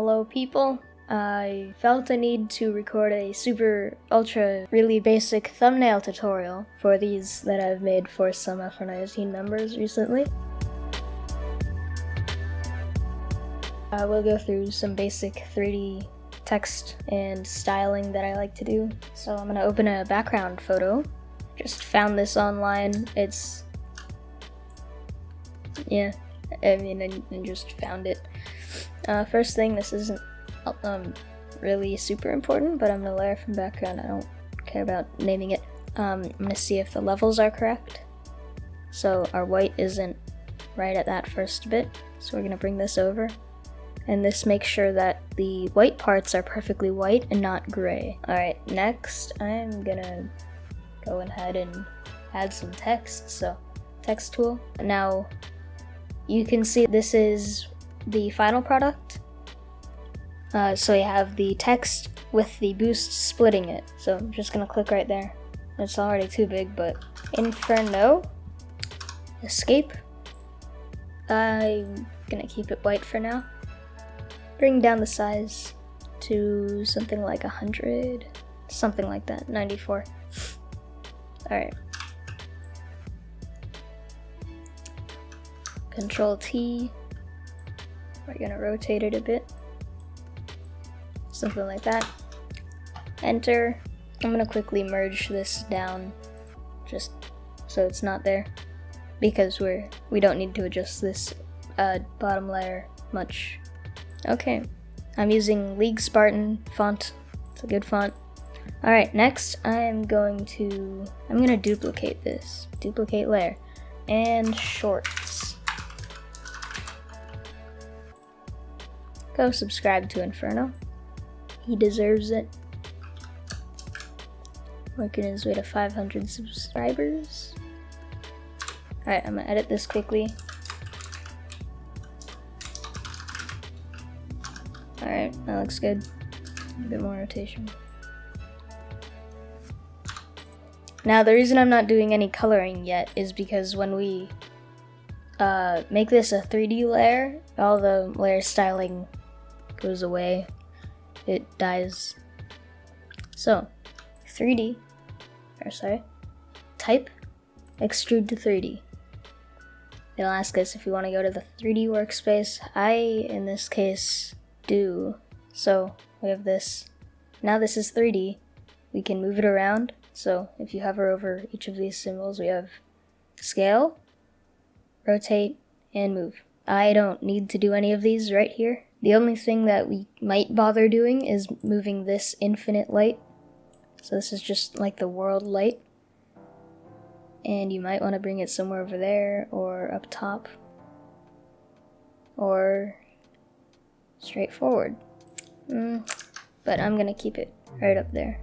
Hello people, I felt a need to record a super ultra really basic thumbnail tutorial for these that I've made for some FR19 members recently. We'll go through some basic 3D text and styling that I like to do. So I'm gonna open a background photo. Just found this online. I just found it. First thing, this isn't really super important, but I'm gonna layer from background. I don't care about naming it. I'm gonna see if the levels are correct. So our white isn't right at that first bit, so we're gonna bring this over. And this makes sure that the white parts are perfectly white and not gray. Alright, next I'm gonna go ahead and add some text, so text tool. Now you can see this is the final product. So you have the text with the boost splitting it. So I'm just gonna click right there. It's already too big, but Inferno, escape. I'm gonna keep it white for now. Bring down the size to something like 100, something like that, 94. Alright. Control T. We're gonna rotate it a bit. Something like that. Enter. I'm gonna quickly merge this down just so it's not there, because we don't need to adjust this bottom layer much. Okay, I'm using League Spartan font. It's a good font. Alright, next I'm gonna duplicate this. Duplicate layer. And shorts. Go subscribe to Inferno. He deserves it. Working his way to 500 subscribers. Alright, I'm gonna edit this quickly. Alright, that looks good. A bit more rotation. Now, the reason I'm not doing any coloring yet is because when we make this a 3D layer, all the layer styling goes away. It dies. So, type, extrude to 3D. It'll ask us if we want to go to the 3D workspace. I, in this case, do. So, we have this. Now this is 3D. We can move it around. So, if you hover over each of these symbols, we have scale, rotate, and move. I don't need to do any of these right here. The only thing that we might bother doing is moving this infinite light. So this is just like the world light. And you might want to bring it somewhere over there, or up top, or straight forward. But I'm gonna keep it right up there.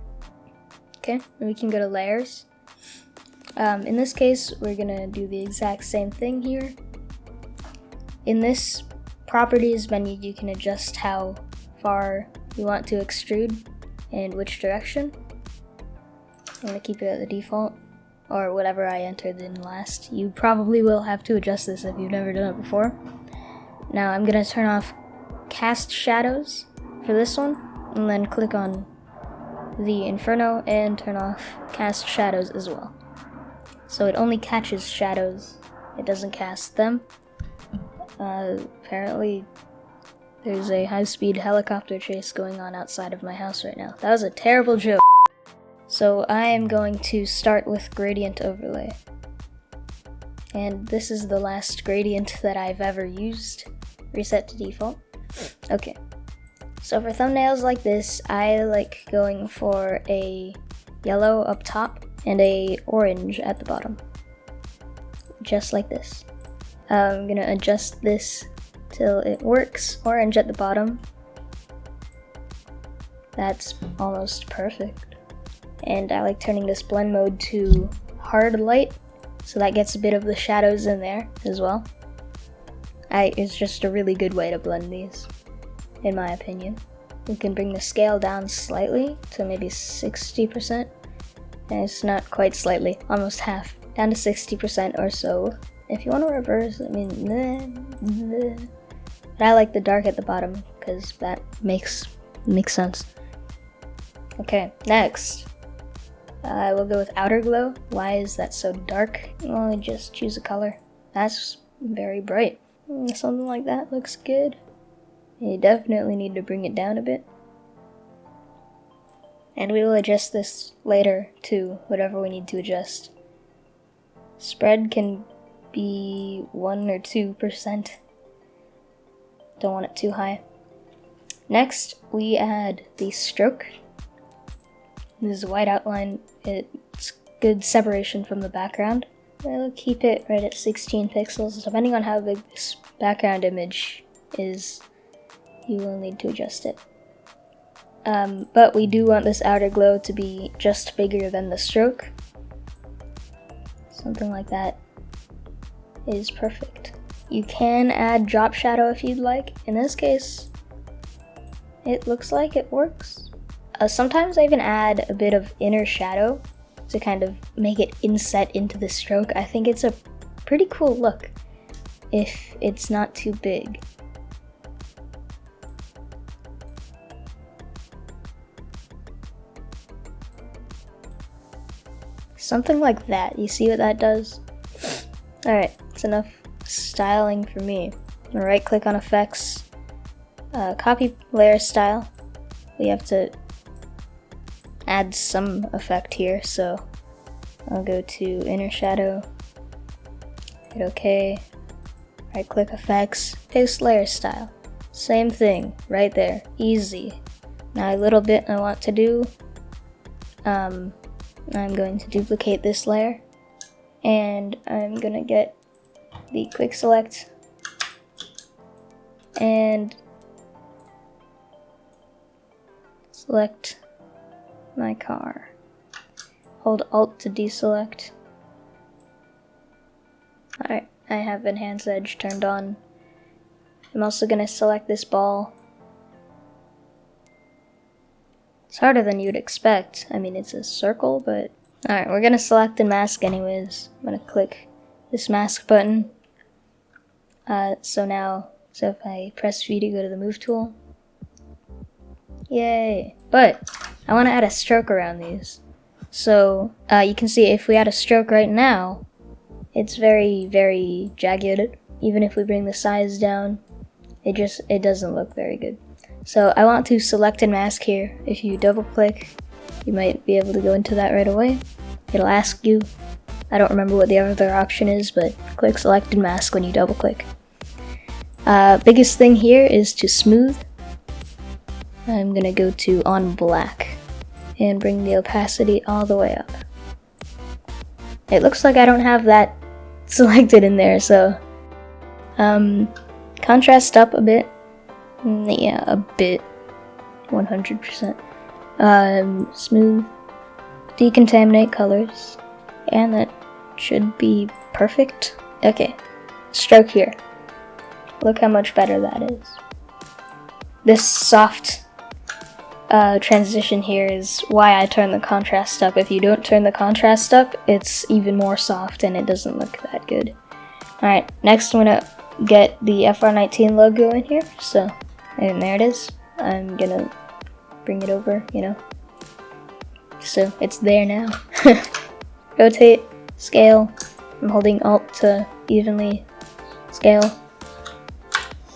Okay, and we can go to layers. In this case, we're gonna do the exact same thing here. In this properties menu, you can adjust how far you want to extrude and which direction. I'm gonna keep it at the default, or whatever I entered in last. You probably will have to adjust this if you've never done it before. Now I'm gonna turn off cast shadows for this one, and then click on the Inferno and turn off cast shadows as well. So it only catches shadows, it doesn't cast them. Apparently there's a high-speed helicopter chase going on outside of my house right now. That was a terrible joke. So I am going to start with gradient overlay. And this is the last gradient that I've ever used. Reset to default. Okay. So for thumbnails like this, I like going for a yellow up top and a orange at the bottom. Just like this. I'm gonna adjust this till it works. Orange at the bottom. That's almost perfect. And I like turning this blend mode to hard light, so that gets a bit of the shadows in there as well. It's just a really good way to blend these, in my opinion. We can bring the scale down slightly to maybe 60%. And it's not quite slightly, almost half. Down to 60% or so. If you want to reverse, but I like the dark at the bottom because that makes sense. Okay, next. We'll go with outer glow. Why is that so dark? Well, just choose a color. That's very bright. Something like that looks good. You definitely need to bring it down a bit. And we will adjust this later to whatever we need to adjust. Spread can be 1 or 2%. Don't want it too high. Next, we add the stroke. This is a white outline. It's good separation from the background. We'll keep it right at 16 pixels. Depending on how big this background image is, you will need to adjust it. But we do want this outer glow to be just bigger than the stroke. Something like that is perfect. You can add drop shadow if you'd like. In this case, it looks like it works. Sometimes I even add a bit of inner shadow to kind of make it inset into the stroke. I think it's a pretty cool look if it's not too big. Something like that. You see what that does? Alright, that's enough styling for me. I'm gonna right click on effects, copy layer style. We have to add some effect here, so I'll go to inner shadow, hit OK, right click effects, paste layer style. Same thing right there, easy. Now a little bit I want to do, I'm going to duplicate this layer and I'm gonna get the quick select and select my car. Hold Alt to deselect. Alright, I have Enhance Edge turned on. I'm also going to select this ball. It's harder than you'd expect. I mean, it's a circle, but... Alright, we're going to select and mask anyways. I'm going to click this mask button. So if I press V to go to the move tool. Yay! But I want to add a stroke around these. So you can see if we add a stroke right now, it's very, very jagged. Even if we bring the size down, it doesn't look very good. So I want to select and mask here. If you double click, you might be able to go into that right away. It'll ask you. I don't remember what the other option is, but click select and mask when you double click. Biggest thing here is to smooth. I'm gonna go to on black and bring the opacity all the way up. It looks like I don't have that selected in there, so contrast up a bit. Yeah, a bit. 100%. Smooth. Decontaminate colors. And that should be perfect. Okay. Stroke here. Look how much better that is. This soft transition here is why I turn the contrast up. If you don't turn the contrast up, it's even more soft and it doesn't look that good. Alright, next I'm gonna get the FR19 logo in here. So, and there it is. I'm gonna bring it over, So it's there now. Rotate, scale. I'm holding Alt to evenly scale.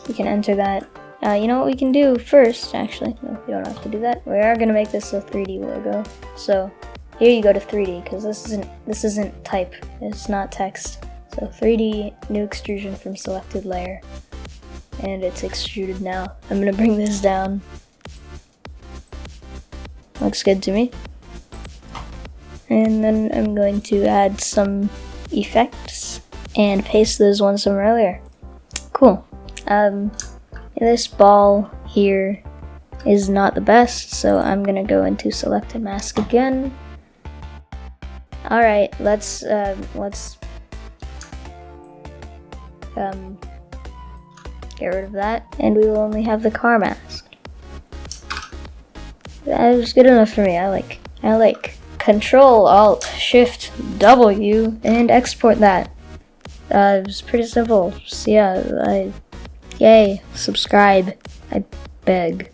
You can enter that. You know what we can do first, actually. No, you don't have to do that. We are gonna make this a 3D logo. So here you go to 3D because this isn't type. It's not text. So 3D, new extrusion from selected layer. And it's extruded now. I'm gonna bring this down. Looks good to me. And then I'm going to add some effects and paste those ones from earlier. Cool. This ball here is not the best, so I'm gonna go into select and mask again. Alright, let's get rid of that, and we will only have the car masked. That was good enough for me. I like. Control Alt Shift W and export that. It was pretty simple. So yeah, yay, subscribe. I beg.